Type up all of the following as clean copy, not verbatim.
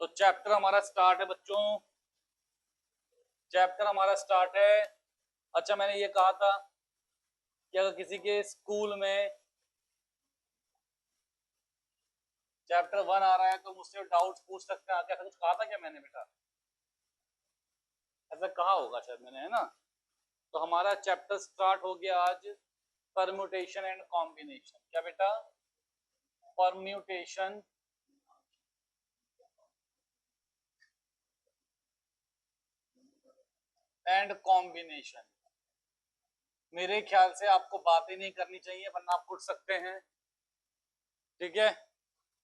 तो चैप्टर हमारा स्टार्ट है बच्चों, चैप्टर हमारा स्टार्ट है। अच्छा, मैंने ये कहा था कि अगर किसी के स्कूल में चैप्टर 1 आ रहा है तो मुझसे डाउट्स पूछ सकते हैं। ऐसा कुछ कहा था क्या मैंने बेटा? ऐसा कहा होगा शायद मैंने, है ना? तो हमारा चैप्टर स्टार्ट हो गया आज, परम्यूटेशन एंड कॉम्बिनेशन। क्या बेटा? Permutation and combination. मेरे ख्याल से आपको बातें नहीं करनी चाहिए वरना आप उठ सकते हैं, ठीक है?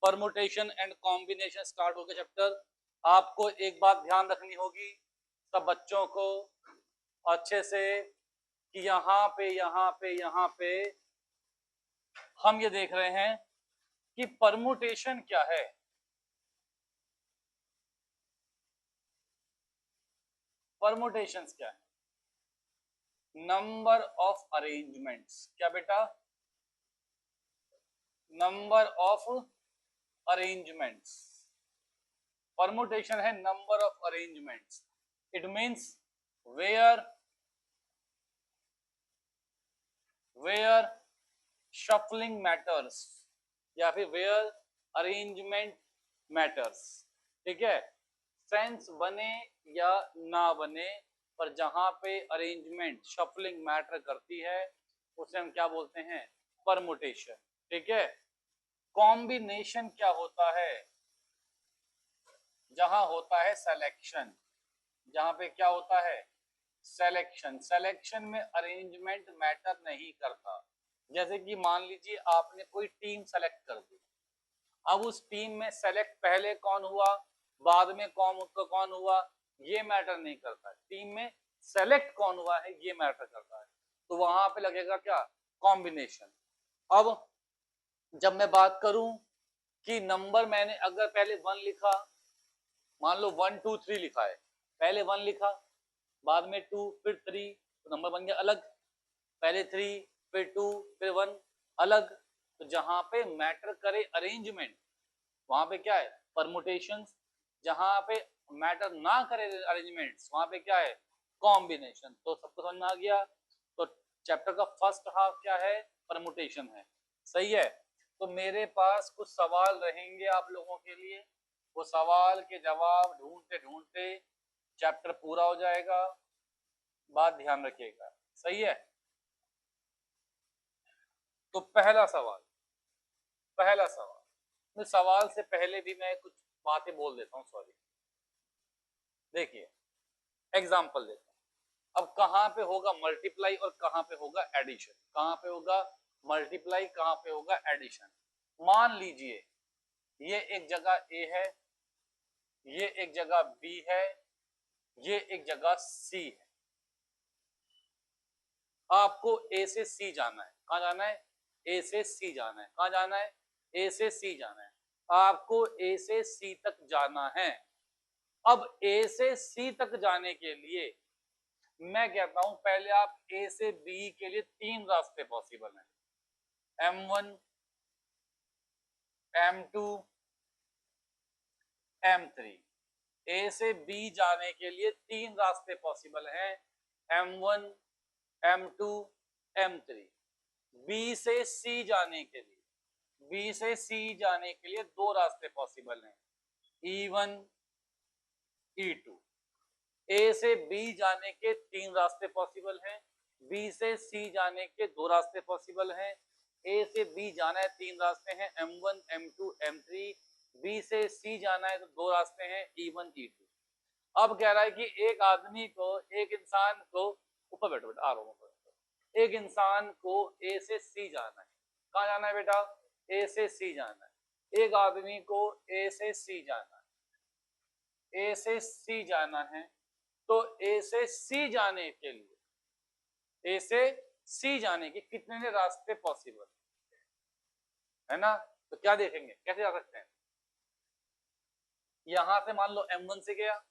परमुटेशन एंड कॉम्बिनेशन स्टार्ट हो गया चैप्टर। आपको एक बात ध्यान रखनी होगी सब बच्चों को अच्छे से, कि यहाँ पे हम ये देख रहे हैं कि परमुटेशन क्या है। परमुटेशंस क्या है? Number of arrangements. क्या बेटा? Number of arrangements. परमुटेशन है number of arrangements. It means where shuffling matters, या फिर वेयर अरेंजमेंट मैटर्स। ठीक है? सेंस बने या ना बने, पर जहां पे अरेंजमेंट शफलिंग मैटर करती है उसे हम क्या बोलते हैं? परमुटेशन। ठीक है? कॉम्बिनेशन क्या होता है? जहां होता है सिलेक्शन। जहां पे क्या होता है? सिलेक्शन। सिलेक्शन में अरेंजमेंट मैटर नहीं करता। जैसे कि मान लीजिए आपने कोई टीम सेलेक्ट कर दी, अब उस टीम में सेलेक्ट पहले कौन हुआ, बाद में कौन हुआ, ये मैटर नहीं करता। टीम में सेलेक्ट कौन हुआ है ये मैटर करता है। तो वहां पे लगेगा क्या? कॉम्बिनेशन। अब जब मैं बात करूं कि नंबर मैंने अगर पहले 1 लिखा, मान लो 1 2 3 लिखा है, पहले 1 लिखा, बाद में 2, फिर 3, तो नंबर बन गया अलग। पहले 3, फिर 2, फिर 1, अलग। तो जहां पे मैटर करे अरेंजमेंट वहां पे क्या है? परमुटेशंस। जहां पे मैटर ना करे अरेंजमेंट्स वहां पे क्या है? कॉम्बिनेशन। तो सबको समझ में आ गया? तो चैप्टर का फर्स्ट हाफ क्या है? परमुटेशन है। सही है? तो मेरे पास कुछ सवाल रहेंगे आप लोगों के लिए, वो सवाल के जवाब ढूंढते ढूंढते चैप्टर पूरा हो जाएगा। बात ध्यान रखिएगा। सही है? तो पहला सवाल, सवाल से पहले भी मैं कुछ बातें बोल देता हूँ, सॉरी। देखिए, एग्जाम्पल देता हूँ। अब कहाँ पे होगा मल्टीप्लाई और कहाँ पे होगा एडिशन? कहाँ पे होगा मल्टीप्लाई, कहाँ पे होगा एडिशन? मान लीजिए ये एक जगह ए है, ये एक जगह बी है, ये एक जगह सी है। आपको ए से सी जाना है। कहाँ जाना है? ए से सी जाना है। कहाँ जाना है? ए से सी जाना है। आपको ए से सी तक जाना है। अब ए से सी तक जाने के लिए मैं कहता हूं पहले आप ए से बी के लिए 3 रास्ते पॉसिबल हैं। M1, M2, M3। ए से बी जाने के लिए 3 रास्ते पॉसिबल हैं, M1, M2, M3। बी से सी जाने के लिए, बी से सी जाने के लिए 2 रास्ते पॉसिबल हैं, E1, E2। ए से बी जाने के 3 रास्ते पॉसिबल हैं, बी से सी जाने के 2 रास्ते पॉसिबल हैं। ए से बी जाना है 3 रास्ते हैं, M1, M2, M3। बी से सी जाना है तो 2 रास्ते हैं, E1, E2। अब कह रहा है कि एक आदमी को, एक इंसान को, ऊपर बैठो बेटा, आ रहा हूँ। एक इंसान को ए से सी जाना है। कहाँ जाना है बेटा? ए से सी जाना है। एक आदमी को ए से सी जाना है, ए से सी जाना है। तो ए से सी जाने के लिए, ए से सी जाने के कितने रास्ते पॉसिबल है ना? तो क्या देखेंगे, कैसे जा सकते हैं? यहां से मान लो M1 से गया,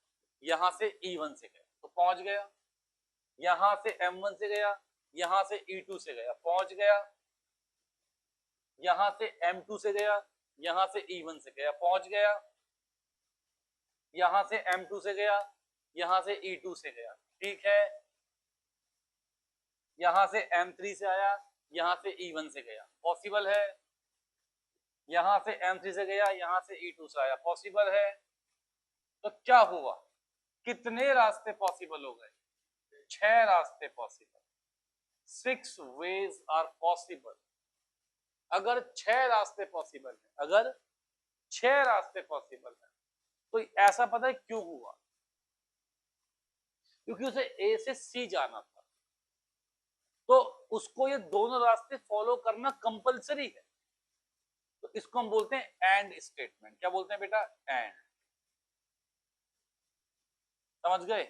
यहां से E1 से गया तो पहुंच गया। यहां से M1 से गया, यहां से E2 से गया, पहुंच गया। यहां से M2 से गया, यहां से E1 से गया, पहुंच गया। यहां से M2 से गया, यहां से E2 से गया, ठीक है, यहां से M3 से आया, यहां से E1 से गया, पॉसिबल है, यहां से M3 से गया, यहां से E2 से आया, पॉसिबल है। तो क्या हुआ, कितने रास्ते पॉसिबल हो गए, 6 रास्ते पॉसिबल, 6 ways आर पॉसिबल। अगर 6 रास्ते पॉसिबल है, अगर 6 रास्ते पॉसिबल है, तो ऐसा पता है क्यों हुआ, क्योंकि उसे ए से सी जाना था, तो उसको ये दोनों रास्ते फॉलो करना कंपलसरी है। तो इसको हम बोलते हैं एंड स्टेटमेंट। क्या बोलते हैं बेटा, एंड, समझ गए,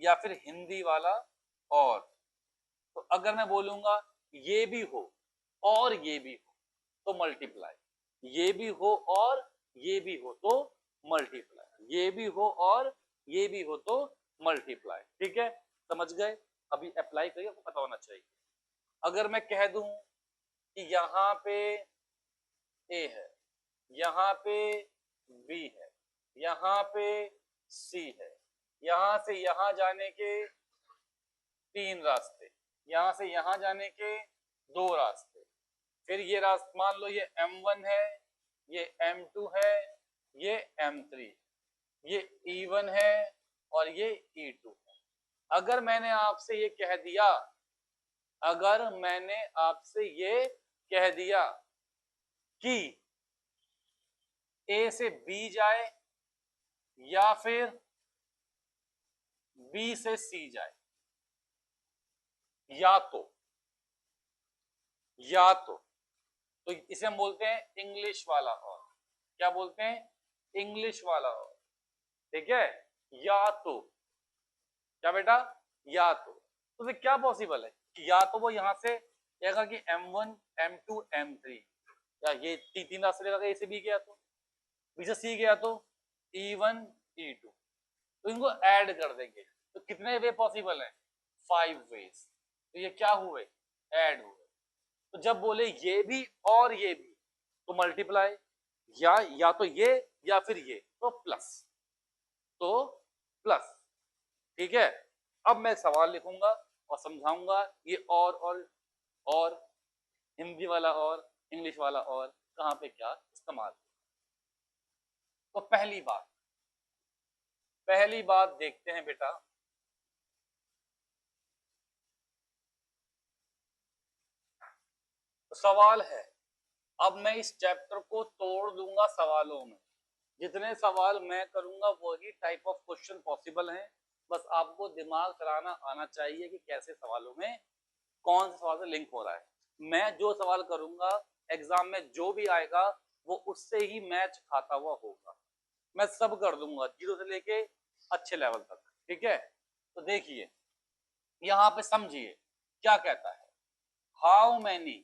या फिर हिंदी वाला और। तो अगर मैं बोलूंगा ये भी हो और ये भी हो तो मल्टीप्लाई, ये भी हो और ये भी हो तो मल्टीप्लाई, ये भी हो और ये भी हो तो मल्टीप्लाई, ठीक है, समझ गए। अभी अप्लाई करिए, आपको पता होना चाहिए। अगर मैं कह दूं कि यहाँ पे ए है, यहाँ पे बी है, यहाँ पे सी है, यहाँ से यहाँ जाने के 3 रास्ते, यहाँ से यहाँ जाने के 2 रास्ते, फिर ये रास्ता मान लो ये M1 है, ये M2 है, ये M3, ये E1 है और ये E2 है। अगर मैंने आपसे ये कह दिया, अगर मैंने आपसे ये कह दिया कि ए से बी जाए या फिर बी से सी जाए, या तो इसे हम बोलते हैं इंग्लिश वाला और। क्या बोलते हैं, इंग्लिश वाला और, ठीक है, या तो, क्या बेटा, या तो फिर क्या पॉसिबल है कि या तो वो यहां से कहेगा कि M1 M2 M3, या ये तीन रास्ते लेगा, ए से बी गया तो, बी से सी गया तो E1 E2, तो इनको ऐड कर देंगे। तो कितने वे पॉसिबल हैं, 5 वेज। तो ये क्या हुए, ऐड हुए। तो जब बोले ये भी और ये भी तो मल्टीप्लाई, या तो ये या फिर ये तो प्लस, तो प्लस, ठीक है। अब मैं सवाल लिखूंगा और समझाऊंगा ये और हिंदी वाला और इंग्लिश वाला और कहां पे क्या इस्तेमाल। तो पहली बात देखते हैं बेटा, तो सवाल है, अब मैं इस चैप्टर को तोड़ दूंगा सवालों में, जितने सवाल मैं करूंगा वही टाइप ऑफ क्वेश्चन पॉसिबल हैं। बस आपको दिमाग चलाना आना चाहिए कि कैसे सवालों में कौन से सवाल से लिंक हो रहा है। मैं जो सवाल करूंगा एग्जाम में जो भी आएगा वो उससे ही मैच खाता हुआ होगा। मैं सब कर दूंगा 0 से लेके अच्छे लेवल तक, ठीक है। तो देखिए यहाँ पे समझिए क्या कहता है, how many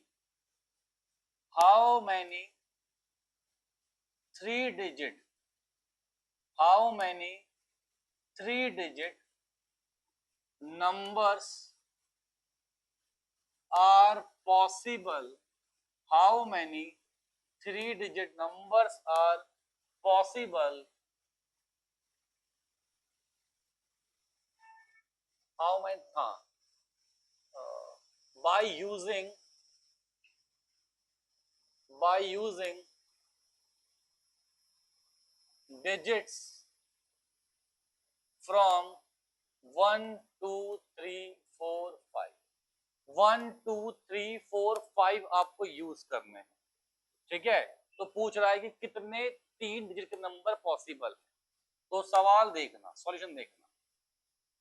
3 digit, how many 3 digit numbers are possible, how many 3 digit numbers are possible, how many by using digits from 1 2 3 4 5, 1 2 3 4 5 आपको यूज करने हैं, ठीक है। तो पूछ रहा है कि कितने 3 डिजिट के नंबर पॉसिबल है। तो सवाल देखना, सॉल्यूशन देखना,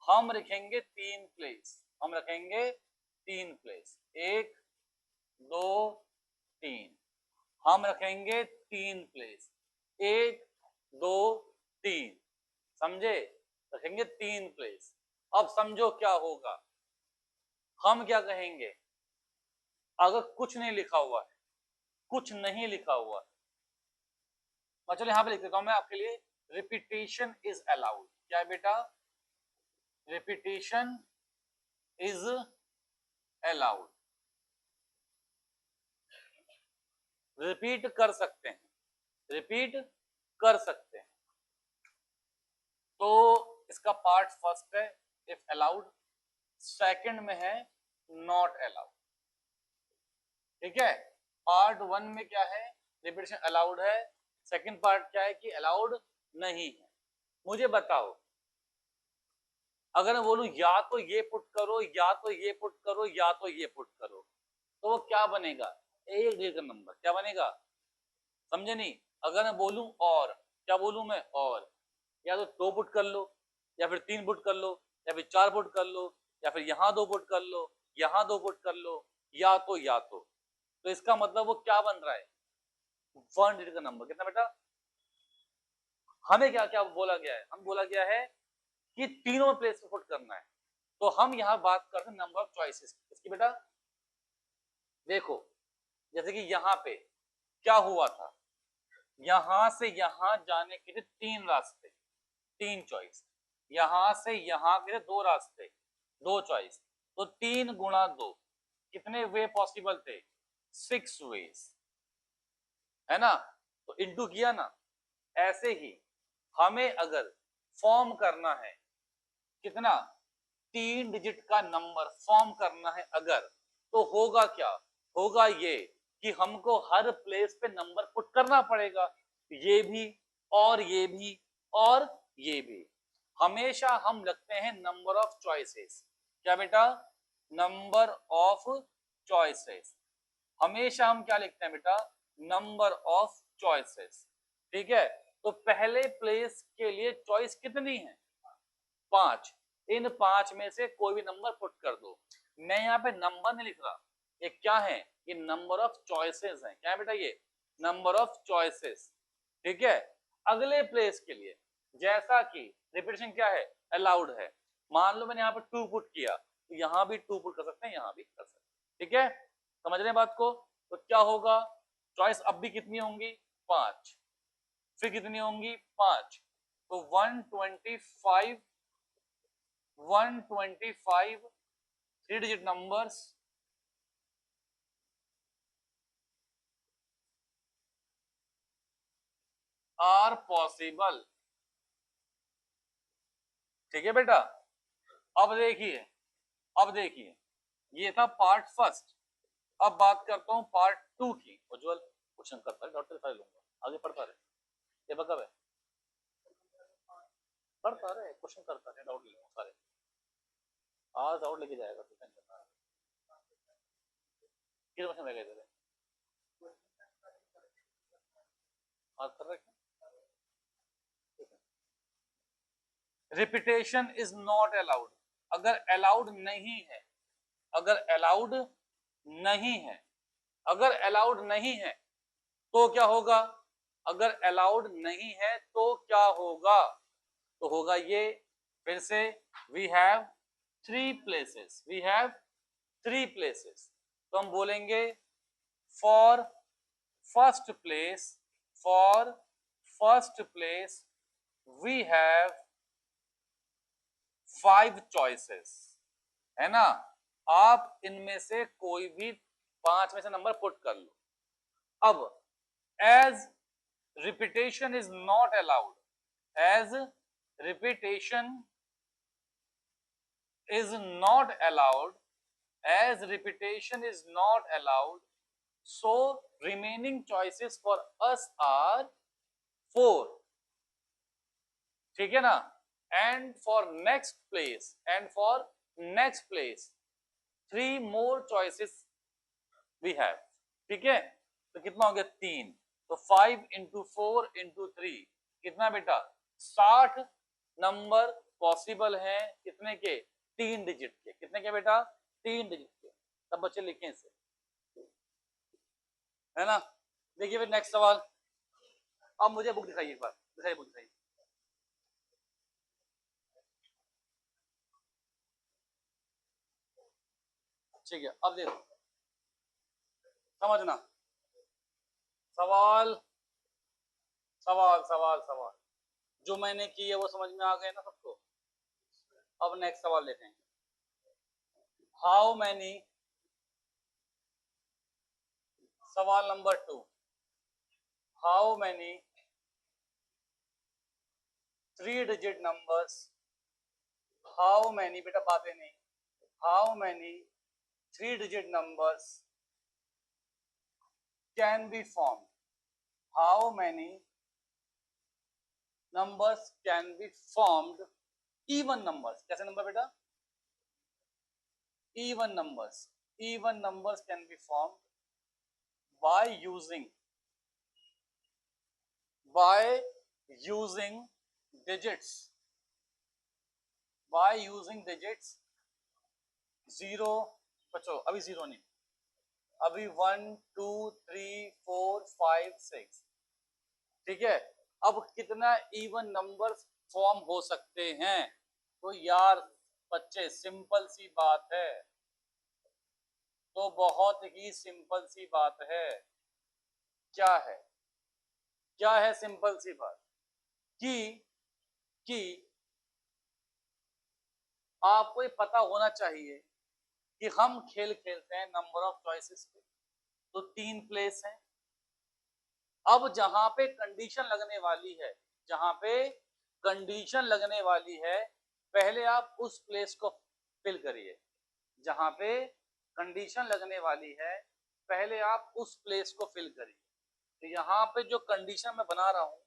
हम रखेंगे 3 प्लेस, हम रखेंगे 3 प्लेस, 1 2 3, हम रखेंगे 3 प्लेस, 1 2 3, समझे, रखेंगे 3 प्लेस। अब समझो क्या होगा, हम क्या कहेंगे, अगर कुछ नहीं लिखा हुआ है, कुछ नहीं लिखा हुआ है, चलो यहां पे लिख देता हूं मैं आपके लिए, रिपीटेशन इज अलाउड। क्या है बेटा, रिपीटेशन इज अलाउड, रिपीट कर सकते हैं, रिपीट कर सकते हैं। तो इसका पार्ट फर्स्ट है इफ अलाउड, सेकंड में है नॉट अलाउड। ठीक है, पार्ट वन में क्या है, रिपीटेशन अलाउड है, सेकंड पार्ट क्या है कि अलाउड नहीं है। मुझे बताओ, अगर मैं बोलूं या तो ये पुट करो या तो ये पुट करो या तो ये पुट करो, तो वो क्या बनेगा, एक डिजिट का नंबर, क्या बनेगा, समझे नहीं। अगर मैं बोलूं और, क्या बोलूं मैं, और या तो दो पुट कर लो, या फिर तीन पुट कर लो, या फिर चार पुट कर लो, या फिर यहाँ दो पुट कर लो, यहाँ दो पुट कर लो, या तो इसका मतलब वो क्या बन रहा है, वन डिजिट का नंबर। कितना बेटा, हमें क्या क्या बोला गया है, हम बोला गया है कि तीनों प्लेस पे पुट करना है। तो हम यहाँ बात करते हैं नंबर ऑफ चॉइसेस इसकी। बेटा देखो, जैसे कि यहाँ पे क्या हुआ था, यहां से यहां जाने के लिए तीन रास्ते, तीन चॉइस, यहां से यहां के लिए दो रास्ते, दो चॉइस, तो तीन गुणा दो कितने वे पॉसिबल थे, 6 वेज, है ना। तो इंटू किया ना। ऐसे ही हमें अगर फॉर्म करना है कितना, तीन डिजिट का नंबर फॉर्म करना है अगर, तो होगा क्या, होगा ये कि हमको हर प्लेस पे नंबर पुट करना पड़ेगा, ये भी और ये भी और ये भी। हमेशा हम लगते हैं नंबर ऑफ चॉइसेस, क्या बेटा, नंबर ऑफ चॉइसेस, हमेशा हम क्या लिखते हैं बेटा, नंबर ऑफ चॉइसेस। ठीक है, तो पहले प्लेस के लिए चॉइस कितनी है, 5, इन 5 में से कोई भी नंबर पुट कर दो। मैं यहाँ पे नंबर नहीं लिख रहा, ये क्या है, ये नंबर ऑफ चॉइसेस है, क्या है बेटा, ये नंबर ऑफ चॉइसेस। ठीक है, अगले प्लेस के लिए जैसा कि रिपीटेशन क्या है, अलाउड है, मान लो मैंने यहाँ पे 2 पुट किया, तो यहाँ भी 2 पुट कर सकते हैं, यहाँ भी कर सकते हैं। ठीक है, समझ रहे हैं बात को। तो क्या होगा, चॉइस अब भी कितनी होंगी, 5, फिर कितनी होंगी, 5, तो 125 three digit numbers are possible. ठीक है बेटा, अब देखिए, अब देखिए, ये था पार्ट फर्स्ट। अब बात करता हूं पार्ट टू की। उज्जवल क्वेश्चन करता है, डॉक्टर फाइल लूंगा, आगे पढ़ता रहे, ये कब है, पढ़ता रहे, क्वेश्चन करता रहे, डाउट ले लूंगा सारे, आज डाउट लेके जाएगा तो टेंशन ना। किस क्वेश्चन रह गए तेरे, आज कर रहे, रिपीटेशन इज नॉट अलाउड। अगर अलाउड नहीं है, अगर अलाउड नहीं है, अगर अलाउड नहीं है तो क्या होगा, अगर अलाउड नहीं है तो क्या होगा, तो होगा ये, फिर से, we have three places, we have three places, तो हम बोलेंगे for first place, for first place we have 5 choices, है ना। आप इनमें से कोई भी 5 में से नंबर पुट कर लो। अब as repetition is not allowed, as repetition is not allowed, as repetition is not allowed, so remaining choices for us are 4। ठीक है ना, and for next place, and for next place 3 more choices we have। ठीक है, तो कितना हो गया, 3, तो 5 इंटू 4 इंटू 3 कितना बेटा, 60 नंबर पॉसिबल है, कितने के, 3 डिजिट के, कितने के बेटा, 3 डिजिट के। तब बच्चे लिखें इसे, है ना। देखिए फिर नेक्स्ट सवाल, अब मुझे बुक दिखाइए एक बार, दिखाइए बुक दिखाइए। ठीक है, अब देखो, समझना, सवाल सवाल सवाल सवाल जो मैंने की है वो समझ में आ गए ना सबको। अब नेक्स्ट सवाल लेते हैं, हाउ मैनी, सवाल number 2, how many 3 digit numbers, how many, बेटा बातें नहीं, how many 3 digit numbers can be formed, how many numbers can be formed, even numbers, कैसे नंबर बेटा, even numbers can be formed by using digits, by using digits 0, बच्चों अभी 0 नहीं, अभी 1 2 3 4 5 6, ठीक है। अब कितना इवन नंबर फॉर्म हो सकते हैं, तो यार बच्चे सिंपल सी बात है, तो बहुत ही सिंपल सी बात है। क्या है, क्या है सिंपल सी बात, कि आपको ये पता होना चाहिए कि हम खेल खेलते हैं नंबर ऑफ चॉइसेस पे, तो 3 प्लेस हैं। अब जहां पे कंडीशन लगने वाली है, जहां पे कंडीशन लगने वाली है, पहले आप उस प्लेस को फिल करिए, जहां पे कंडीशन लगने वाली है पहले आप उस प्लेस को फिल करिए। तो यहाँ पे जो कंडीशन मैं बना रहा हूं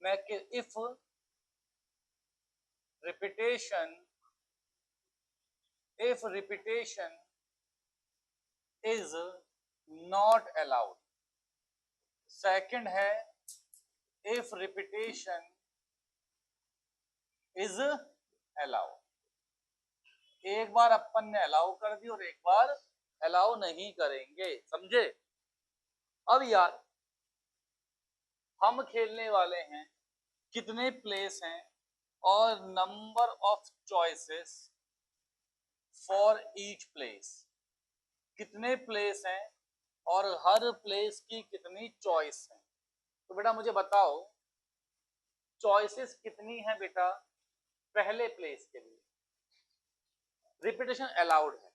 मैं कि if repetition is not allowed, second है इफ रिपीटेशन इज अलाउड। एक बार अपन ने अलाउ कर दी और एक बार अलाउ नहीं करेंगे, समझे। अब यार हम खेलने वाले हैं, कितने प्लेस हैं और number of choices for each place, कितने प्लेस हैं और हर प्लेस की कितनी चॉइस है। तो बेटा मुझे बताओ चॉइसेस कितनी है बेटा पहले प्लेस के लिए, रिपीटेशन अलाउड है।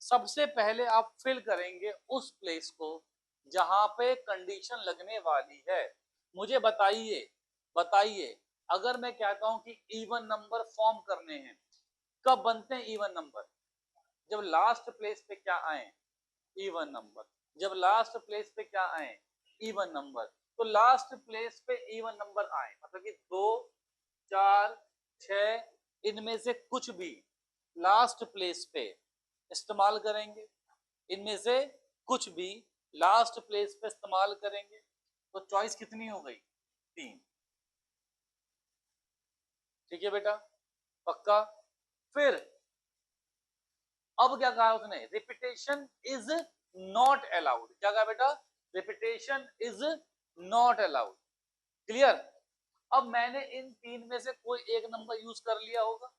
सबसे पहले आप फिल करेंगे उस प्लेस को जहां पे कंडीशन लगने वाली है। मुझे बताइए अगर मैं कहता हूं कि इवन नंबर फॉर्म करने हैं, कब बनते हैं इवन नंबर, जब लास्ट प्लेस पे क्या आए, इवन नंबर, जब लास्ट प्लेस पे क्या आए, इवन नंबर। तो लास्ट प्लेस पे इवन नंबर आए मतलब कि 2 4 6 इनमें से कुछ भी लास्ट प्लेस पे इस्तेमाल करेंगे, इनमें से कुछ भी लास्ट प्लेस पे इस्तेमाल करेंगे। तो चॉइस कितनी हो गई, 3, ठीक है बेटा, पक्का। फिर अब क्या कहा उसने, रिपीटेशन इज नॉट अलाउड, क्या कहा बेटा, repetition is not allowed, clear. अब मैंने इन 3 में से कोई एक नंबर यूज कर लिया होगा,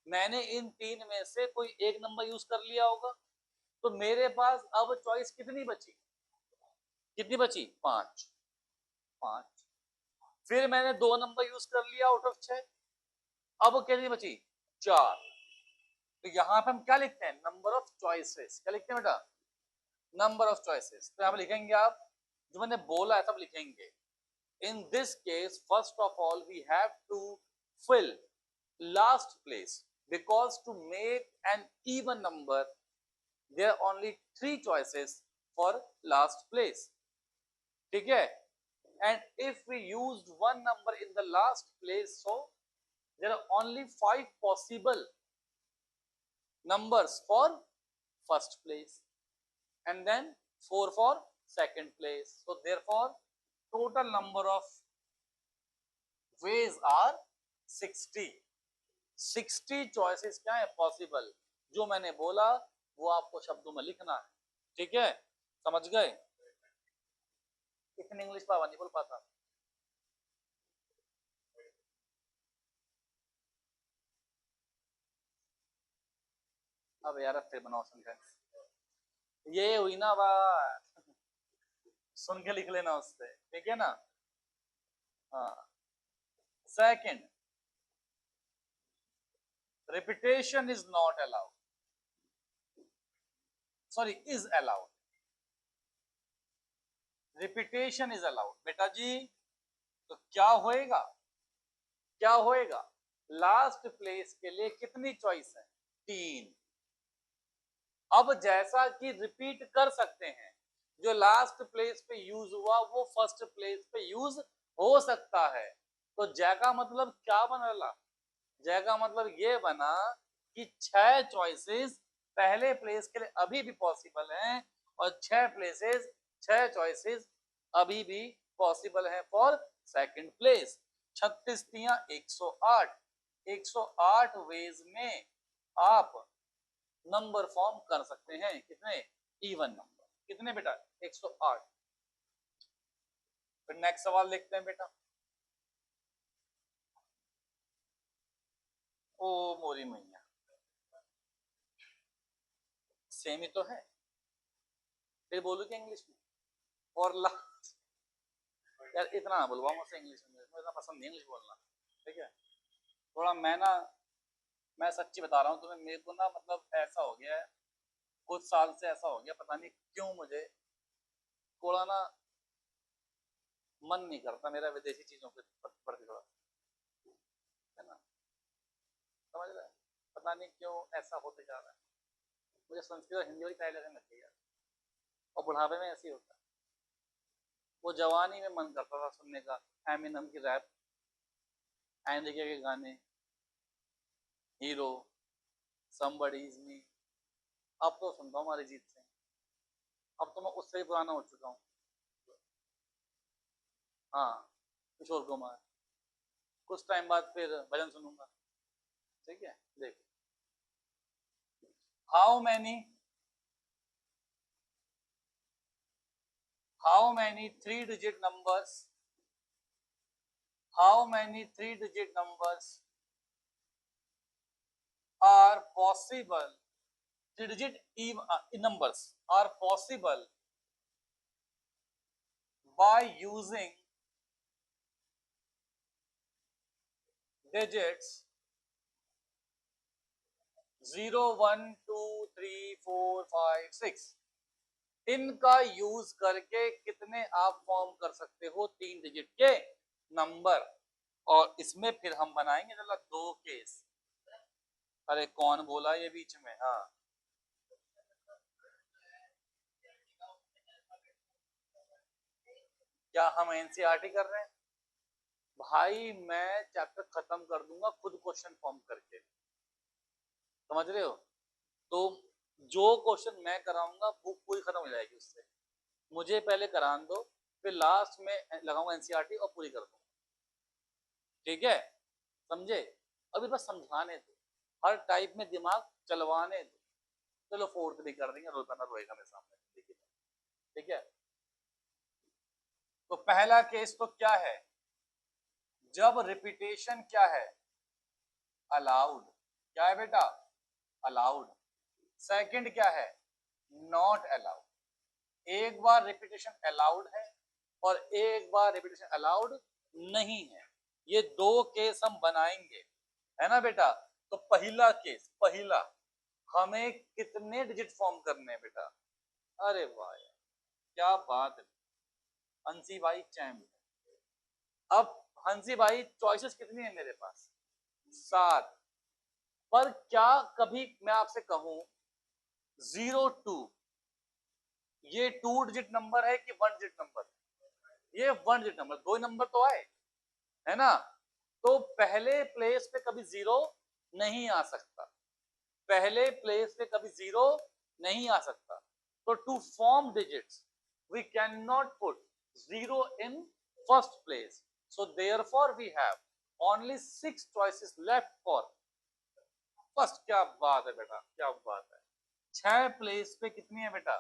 मैंने इन 3 में से कोई एक नंबर यूज कर लिया होगा, तो मेरे पास अब चॉइस कितनी बची, कितनी बची, 5। फिर मैंने 2 नंबर यूज कर लिया आउट ऑफ 6, अब कितनी बची, 4। तो यहां पे हम क्या लिखते हैं, नंबर ऑफ चॉइसेस, क्या लिखते हैं बेटा, नंबर ऑफ चॉइसेस। तो यहाँ पे लिखेंगे आप जो मैंने बोला है सब लिखेंगे। In this case first of all we have to fill last place because to make an even number there are only 3 choices for last place, ठीक है। and if we used one number in the last place so there are only 5 possible numbers for first place and then 4 for second place, so therefore total number of ways are 60 choices क्या है possible, जो मैंने बोला वो आपको शब्दों में लिखना है, ठीक है, समझ गए। इतनी इंग्लिश पावा नहीं बोल पाता। अब यार फिर बनाओ सेंटेंस, ये हुई ना बात, सुन के लिख लेना उससे, ठीक है ना। हाँ, second, repetition is not allowed, sorry is allowed, repetition is allowed बेटा जी। तो क्या होएगा, क्या होएगा, लास्ट प्लेस के लिए कितनी चॉइस है, 3। अब जैसा कि रिपीट कर सकते हैं, जो लास्ट प्लेस पे यूज हुआ वो फर्स्ट प्लेस पे यूज हो सकता है। तो जय का मतलब क्या बना, जय का मतलब ये बना कि 6 चॉइसेस पहले प्लेस के लिए अभी भी पॉसिबल हैं और 6 चॉइसेस अभी भी पॉसिबल हैं फॉर सेकंड प्लेस। 36 तियां 108, 108 वेज में आप नंबर फॉर्म कर सकते हैं। कितने, इवन नंबर कितने बेटा, 108। फिर नेक्स्ट सवाल देखते हैं बेटा। ओ मोरी मैया, सेम ही तो है, फिर बोलू क्या इंग्लिश में, और लास्ट, यार इतना ना बुलवाओ मुझसे इंग्लिश में, मुझे इतना पसंद नहीं इंग्लिश बोलना, ठीक है। थोड़ा मैं सच्ची बता रहा हूँ तुम्हें, मेरे को ना मतलब ऐसा हो गया है, कुछ साल से ऐसा हो गया, पता नहीं क्यों मुझे थोड़ा ना मन नहीं करता मेरा विदेशी चीजों के प्रति थोड़ा, है ना, समझ रहे हैं, पता नहीं क्यों ऐसा होते जा रहा है। मुझे संस्कृत और हिंदी वाली पहले से लगती है, और बुढ़ापे में ऐसे ही होता है। वो जवानी में मन करता था सुनने का एमिनम की रैप, एनरिके के गाने, हीरो, समबडी इज मी। अब तो सुनता हूँ अरिजीत सिंह, अब तो मैं उससे ही पुराना हो चुका हूँ। हाँ, किशोर कुमार, कुछ टाइम बाद फिर भजन सुनूंगा, ठीक है। देखो, how many three digit numbers, how many 3-digit numbers are possible, 3-digit numbers are possible by using digits 0, 1, 2, 3, 4, 5, 6। इनका यूज करके कितने आप फॉर्म कर सकते हो 3 डिजिट के नंबर। और इसमें फिर हम बनाएंगे जरा 2 केस। अरे कौन बोला ये बीच में, हाँ, क्या हम एनसीईआरटी कर रहे हैं भाई? मैं चैप्टर खत्म कर दूंगा खुद क्वेश्चन फॉर्म करके, समझ रहे हो। तो जो क्वेश्चन मैं कराऊंगा बुक पूरी खत्म हो जाएगी उससे, मुझे पहले करान दो, फिर लास्ट में लगाऊंगा एनसीईआरटी और पूरी कर दूंगा, ठीक है, समझे। अभी बस समझाने दो, हर टाइप में दिमाग चलवाने दो। चलो फोर्थ भी कर देंगे, रोता ना रोएगा मेरे सामने, ठीक है। तो पहला केस तो क्या है, जब रिपीटेशन क्या है, अलाउड, क्या है बेटा, अलाउड। सेकंड क्या है, नॉट अलाउड। एक बार रिपीटेशन अलाउड है और एक बार रिपीटेशन अलाउड नहीं है, ये 2 केस हम बनाएंगे, है ना बेटा। तो पहला केस, पहला, हमें कितने डिजिट फॉर्म करने हैं बेटा, अरे वाह क्या बात है, हंसी भाई चैम्प। अब हंसी भाई चॉइसेस कितनी है मेरे पास, 7। पर क्या कभी मैं आपसे कहूं 02, ये 2 डिजिट नंबर है कि 1 डिजिट नंबर, ये 1 डिजिट नंबर, 2 नंबर तो आए, है ना। तो पहले प्लेस पे कभी 0 नहीं आ सकता, पहले प्लेस पे कभी 0 नहीं आ सकता। तो to form digits we can not put 0 in first place, so therefore we have only 6 choices left for first. क्या बात है बेटा, क्या बात है। 6 प्लेस पे कितनी है बेटा,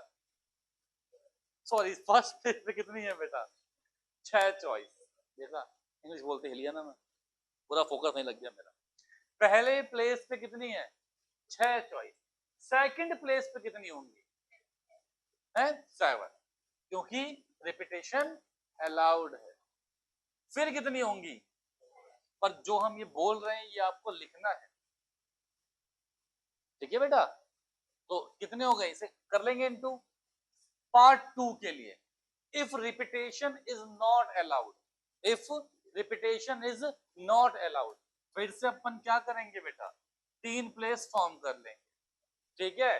सॉरी फर्स्ट प्लेस पे कितनी है बेटा, 6 चॉइस। देखा, इंग्लिश बोलते ही लिया ना मैं, पूरा फोकस नहीं लग गया मेरा। पहले प्लेस पे कितनी है, 6 चॉइस। सेकंड प्लेस पे कितनी होंगी, है 7, क्योंकि रिपीटेशन अलाउड है। फिर कितनी होंगी, पर जो हम ये बोल रहे हैं ये आपको लिखना है, ठीक है बेटा। तो कितने हो गए, इसे कर लेंगे इनटू। पार्ट 2 के लिए, if repetition is not allowed, if repetition is not allowed. फिर से अपन क्या करेंगे बेटा, 3 प्लेस फॉर्म कर लेंगे, ठीक है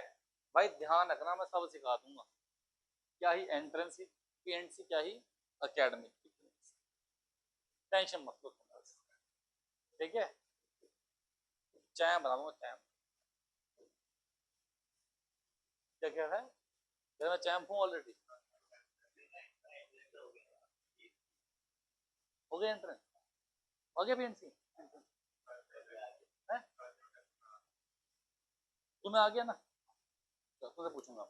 भाई। ध्यान रखना, मैं सब सिखा दूंगा, क्या ही एंट्रेंस की पीएनसी, क्या ही एकेडमिक की, टेंशन मत लो, ठीक है। चैम बनाऊंगा, चैम, क्या क्या है, मैं चैम्प हूँ ऑलरेडी, हो गया एंट्रेंस, हो गया पीएनसी, तुम्हें आ गया ना, तुझसे पूछूंगा,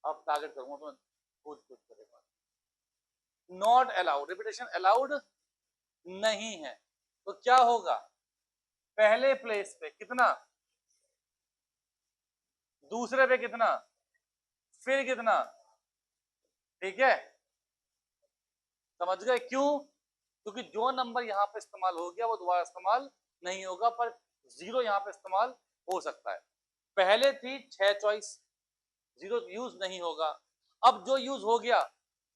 अब टारगेट करूंगा तुम्हें, खुद खुद करेगा। नॉट अलाउड, रिपीटेशन अलाउड नहीं है, तो क्या होगा, पहले प्लेस पे कितना, दूसरे पे कितना, फिर कितना, ठीक है, समझ गए क्यों, क्योंकि जो नंबर यहाँ पे इस्तेमाल हो गया वो दोबारा इस्तेमाल नहीं होगा, पर जीरो यहाँ पे इस्तेमाल हो सकता है। पहले थी 6 चॉइस, जीरो यूज नहीं होगा, अब जो यूज हो गया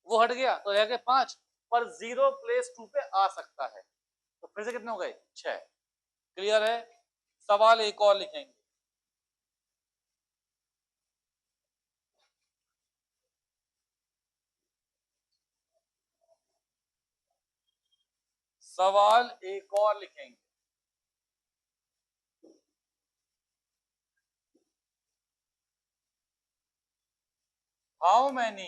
वो हट गया तो रह गए 5, पर जीरो प्लेस 2 पे आ सकता है, तो फिर से कितने हो गए 6। क्लियर है, सवाल एक और लिखेंगे, सवाल एक और लिखेंगे, how many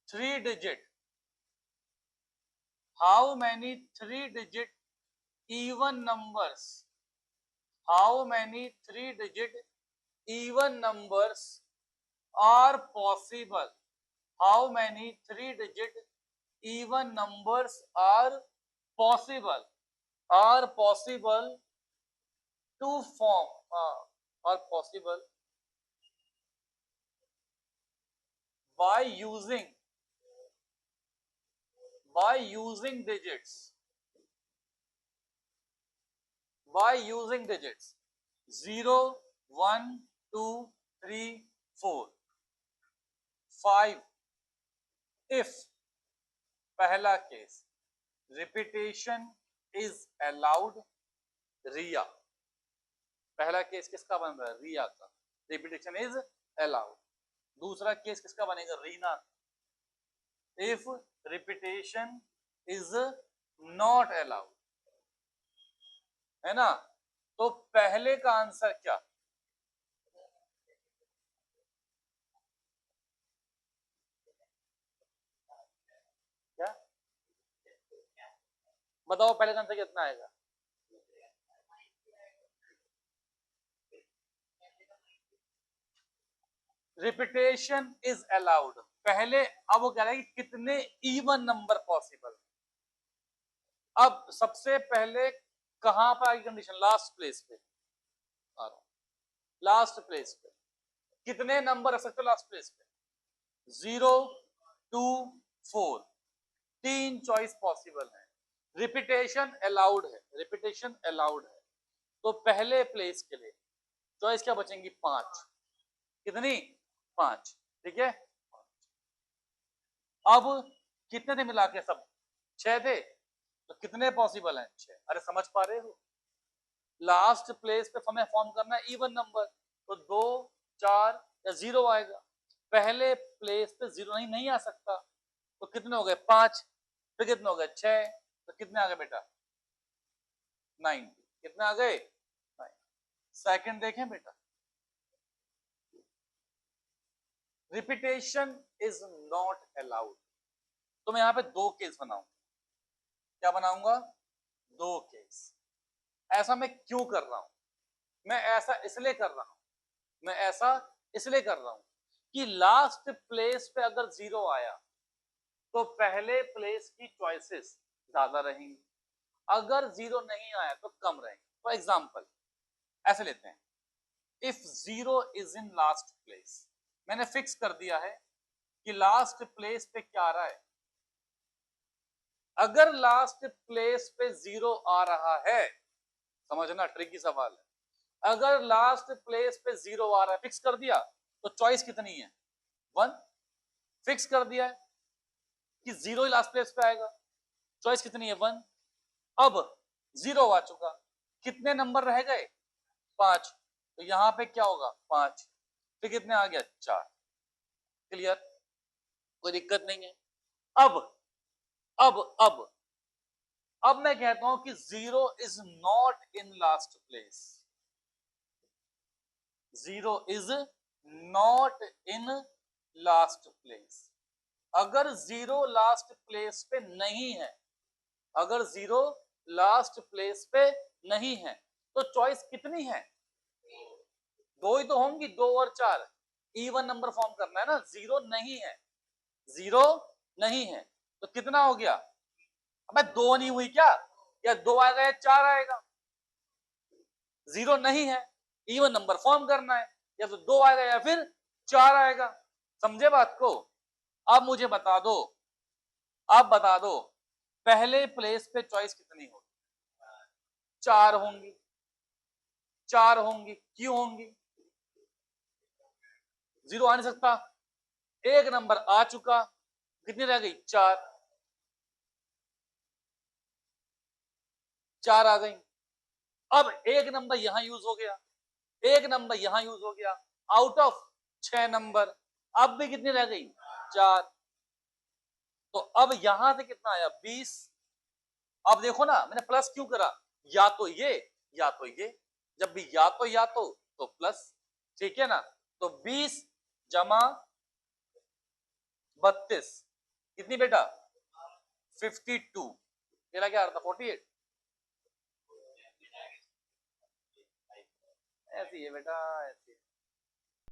3 digit, how many 3 digit even numbers, how many 3 digit even numbers are possible, how many 3 digit even numbers are possible to form, are possible by using digits, by using digits 0 1 2 3 4 5 if, पहला case, repetition is allowed, रिया, पहला case किसका बन रहा है, रिया का, repetition is allowed. दूसरा case किसका बनेगा, Reena, if repetition is not allowed, है ना। तो पहले का आंसर क्या, क्या बताओ, पहले का आंसर कितना आएगा, रिपीटेशन इज अलाउड पहले, अब वो कह रहा है कि कितने इवन नंबर पॉसिबल। अब सबसे पहले कहां पर आएगी कंडीशन, लास्ट प्लेस पे आ रहा हूं, लास्ट प्लेस पे कितने नंबर रख सकते हो लास्ट प्लेस पे, 0 2 4, 3 चॉइस पॉसिबल है, रिपीटेशन अलाउड है, रिपीटेशन अलाउड है, तो पहले प्लेस के लिए चॉइस क्या बचेंगी, 5, कितनी, 5, ठीक है। अब कितने थे मिला के सब, 6 थे, तो कितने पॉसिबल हैं, 6, अरे समझ पा रहे हो, लास्ट प्लेस पे हमें फॉर्म करना है इवन नंबर, तो 2 4 या 0 आएगा, पहले प्लेस पे 0 नहीं आ सकता, तो कितने हो गए 5, फिर कितने हो गए 6, तो कितने आ गए बेटा 9, कितने आ गए 9। सेकंड देखें बेटा, रिपीटेशन इज नॉट अलाउड, तो मैं यहां पे 2 केस बनाऊंगा, क्या बनाऊंगा, 2 केस। ऐसा मैं क्यों कर रहा हूं, मैं ऐसा इसलिए कर रहा हूं, मैं ऐसा इसलिए कर रहा हूं कि लास्ट प्लेस पे अगर 0 आया तो पहले प्लेस की चॉइसेस ज्यादा रहेंगी, अगर 0 नहीं आया तो कम रहेंगे। फॉर एग्जाम्पल ऐसे लेते हैं, if 0 is in last place, मैंने फिक्स कर दिया है कि लास्ट प्लेस पे क्या आ रहा है, अगर लास्ट प्लेस पे 0 आ रहा है, समझना ट्रिकी सवाल है, अगर लास्ट प्लेस पे 0 आ रहा है, फिक्स कर दिया, तो चॉइस कितनी है 1 फिक्स कर दिया है कि 0 ही लास्ट प्लेस पे आएगा। चॉइस कितनी है 1। अब 0 आ चुका, कितने नंबर रह गए 5, तो यहां पे क्या होगा 5, फिर कितने आ गया 4। क्लियर, कोई दिक्कत नहीं है। अब अब अब अब मैं कहता हूं कि 0 is not in last place, 0 is not in last place. अगर 0 लास्ट प्लेस पे नहीं है, अगर 0 लास्ट प्लेस पे नहीं है तो चॉइस कितनी है, 2 ही तो होंगी, 2 और 4, इवन नंबर फॉर्म करना है ना। 0 नहीं है, 0 नहीं है तो कितना हो गया, अबे 2 नहीं हुई क्या, या 2 आएगा या 4 आएगा। 0 नहीं है, इवन नंबर फॉर्म करना है, या तो 2 आएगा या फिर 4 आएगा। समझे बात को। अब मुझे बता दो, अब बता दो पहले प्लेस पे चॉइस कितनी होगी, 4 होंगी, 4 होंगी, क्यों होंगी, 0 आ नहीं सकता, एक नंबर आ चुका, कितनी रह गई 4, 4 आ गई। अब एक नंबर यहां यूज हो गया, एक नंबर यहां यूज हो गया, आउट ऑफ 6 नंबर, अब भी कितनी रह गई 4, तो अब यहां से कितना आया 20। अब देखो ना मैंने प्लस क्यों करा, या तो ये या तो ये, जब भी या तो प्लस, ठीक है ना। तो 20 जमा 32 कितनी बेटा 52, तेरा क्या आता 48, ऐसी है बेटा ऐसी।